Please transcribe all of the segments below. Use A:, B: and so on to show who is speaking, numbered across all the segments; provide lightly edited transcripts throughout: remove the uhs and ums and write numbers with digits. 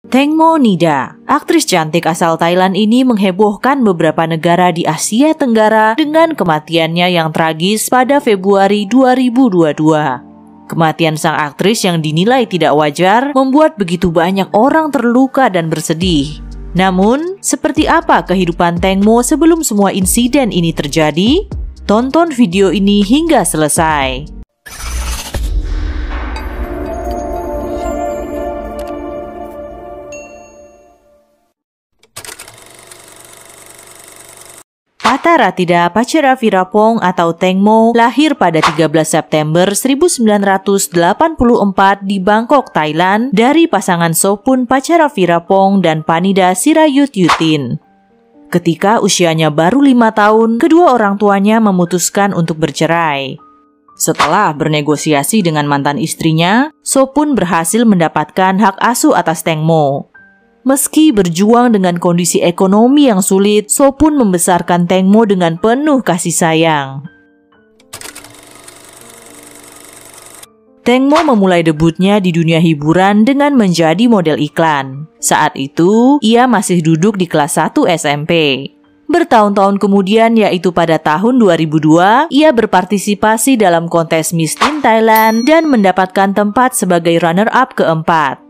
A: Tengmo Nida, aktris cantik asal Thailand ini menghebohkan beberapa negara di Asia Tenggara dengan kematiannya yang tragis pada Februari 2022. Kematian sang aktris yang dinilai tidak wajar membuat begitu banyak orang terluka dan bersedih. Namun, seperti apa kehidupan Tengmo sebelum semua insiden ini terjadi? Tonton video ini hingga selesai. Pata Ratida Patcharavirapong atau Tengmo lahir pada 13 September 1984 di Bangkok, Thailand dari pasangan Sopun Patcharavirapong dan Panida Sirayutyutin. Ketika usianya baru 5 tahun, kedua orang tuanya memutuskan untuk bercerai. Setelah bernegosiasi dengan mantan istrinya, Sopun berhasil mendapatkan hak asuh atas Tengmo. Meski berjuang dengan kondisi ekonomi yang sulit, Sopun membesarkan Tengmo dengan penuh kasih sayang. Tengmo memulai debutnya di dunia hiburan dengan menjadi model iklan. Saat itu, ia masih duduk di kelas 1 SMP. Bertahun-tahun kemudian, yaitu pada tahun 2002, ia berpartisipasi dalam kontes Miss Teen Thailand dan mendapatkan tempat sebagai runner-up keempat.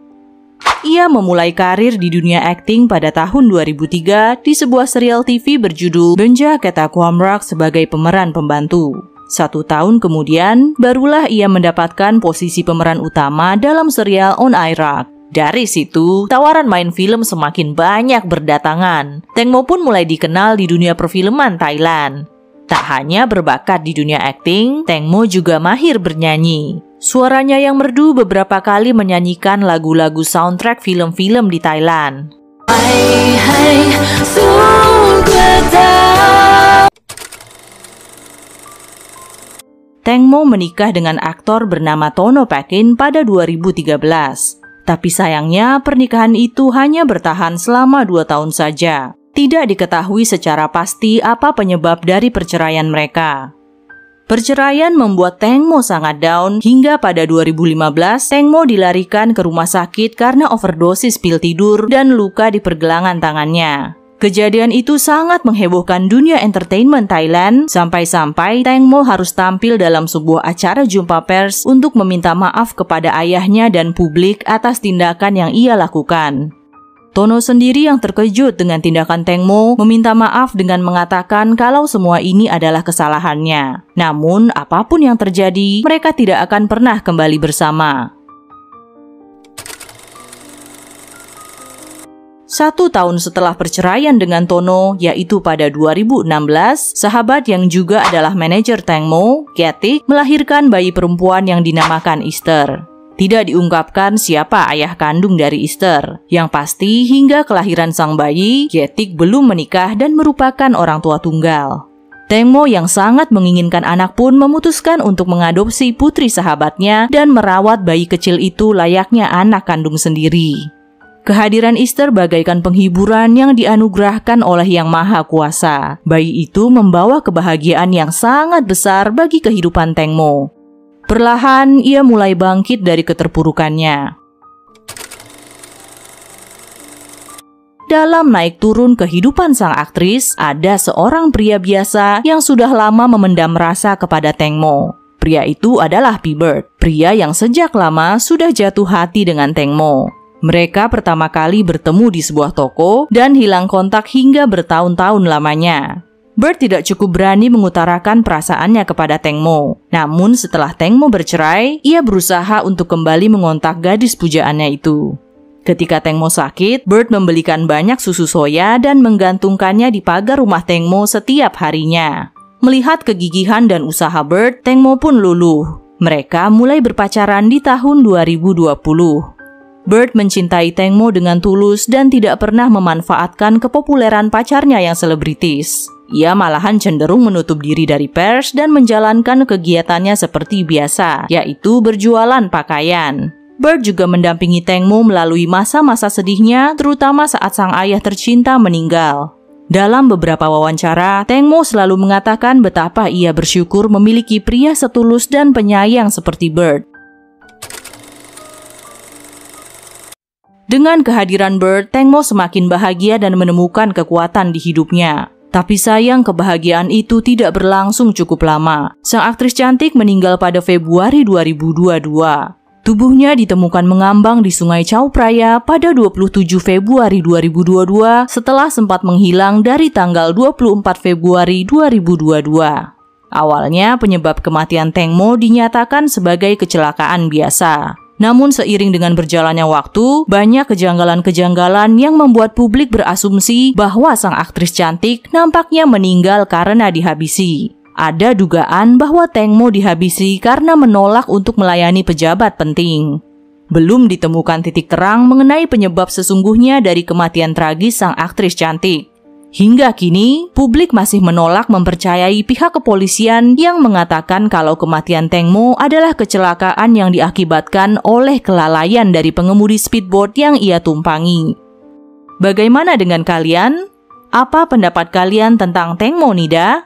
A: Ia memulai karir di dunia akting pada tahun 2003 di sebuah serial TV berjudul Benja Ketakwamrak sebagai pemeran pembantu. 1 tahun kemudian, barulah ia mendapatkan posisi pemeran utama dalam serial On Iraq. Dari situ, tawaran main film semakin banyak berdatangan. Tengmo pun mulai dikenal di dunia perfilman Thailand. Tak hanya berbakat di dunia akting, Tengmo juga mahir bernyanyi. Suaranya yang merdu beberapa kali menyanyikan lagu-lagu soundtrack film-film di Thailand. Tengmo menikah dengan aktor bernama Tono Pakin pada 2013. Tapi sayangnya pernikahan itu hanya bertahan selama 2 tahun saja. Tidak diketahui secara pasti apa penyebab dari perceraian mereka. Perceraian membuat Tengmo sangat down hingga pada 2015 Tengmo dilarikan ke rumah sakit karena overdosis pil tidur dan luka di pergelangan tangannya. Kejadian itu sangat menghebohkan dunia entertainment Thailand sampai-sampai Tengmo harus tampil dalam sebuah acara jumpa pers untuk meminta maaf kepada ayahnya dan publik atas tindakan yang ia lakukan. Tono sendiri yang terkejut dengan tindakan Tengmo meminta maaf dengan mengatakan kalau semua ini adalah kesalahannya. Namun, apapun yang terjadi, mereka tidak akan pernah kembali bersama. 1 tahun setelah perceraian dengan Tono, yaitu pada 2016, sahabat yang juga adalah manajer Tengmo, Getik, melahirkan bayi perempuan yang dinamakan Easter. Tidak diungkapkan siapa ayah kandung dari Easter. Yang pasti, hingga kelahiran sang bayi, Getik belum menikah dan merupakan orang tua tunggal. Tengmo yang sangat menginginkan anak pun memutuskan untuk mengadopsi putri sahabatnya dan merawat bayi kecil itu layaknya anak kandung sendiri. Kehadiran Easter bagaikan penghiburan yang dianugerahkan oleh Yang Maha Kuasa. Bayi itu membawa kebahagiaan yang sangat besar bagi kehidupan Tengmo. Perlahan, ia mulai bangkit dari keterpurukannya. Dalam naik turun kehidupan sang aktris, ada seorang pria biasa yang sudah lama memendam rasa kepada Tengmo. Pria itu adalah P-Bird, pria yang sejak lama sudah jatuh hati dengan Tengmo. Mereka pertama kali bertemu di sebuah toko dan hilang kontak hingga bertahun-tahun lamanya. Bird tidak cukup berani mengutarakan perasaannya kepada Tengmo. Namun setelah Tengmo bercerai, ia berusaha untuk kembali mengontak gadis pujaannya itu. Ketika Tengmo sakit, Bird membelikan banyak susu soya dan menggantungkannya di pagar rumah Tengmo setiap harinya. Melihat kegigihan dan usaha Bird, Tengmo pun luluh. Mereka mulai berpacaran di tahun 2020. Bird mencintai Tengmo dengan tulus dan tidak pernah memanfaatkan kepopuleran pacarnya yang selebritis. Ia malahan cenderung menutup diri dari pers dan menjalankan kegiatannya seperti biasa, yaitu berjualan pakaian. Bird juga mendampingi Tengmo melalui masa-masa sedihnya, terutama saat sang ayah tercinta meninggal. Dalam beberapa wawancara, Tengmo selalu mengatakan betapa ia bersyukur memiliki pria setulus dan penyayang seperti Bird. Dengan kehadiran Bird, Tengmo semakin bahagia dan menemukan kekuatan di hidupnya. Tapi sayang kebahagiaan itu tidak berlangsung cukup lama. Sang aktris cantik meninggal pada Februari 2022. Tubuhnya ditemukan mengambang di Sungai Chao Phraya pada 27 Februari 2022 setelah sempat menghilang dari tanggal 24 Februari 2022. Awalnya penyebab kematian Tengmo dinyatakan sebagai kecelakaan biasa. Namun seiring dengan berjalannya waktu, banyak kejanggalan-kejanggalan yang membuat publik berasumsi bahwa sang aktris cantik nampaknya meninggal karena dihabisi. Ada dugaan bahwa Tengmo dihabisi karena menolak untuk melayani pejabat penting. Belum ditemukan titik terang mengenai penyebab sesungguhnya dari kematian tragis sang aktris cantik. Hingga kini, publik masih menolak mempercayai pihak kepolisian yang mengatakan kalau kematian Tengmo adalah kecelakaan yang diakibatkan oleh kelalaian dari pengemudi speedboat yang ia tumpangi. Bagaimana dengan kalian? Apa pendapat kalian tentang Tengmo Nida?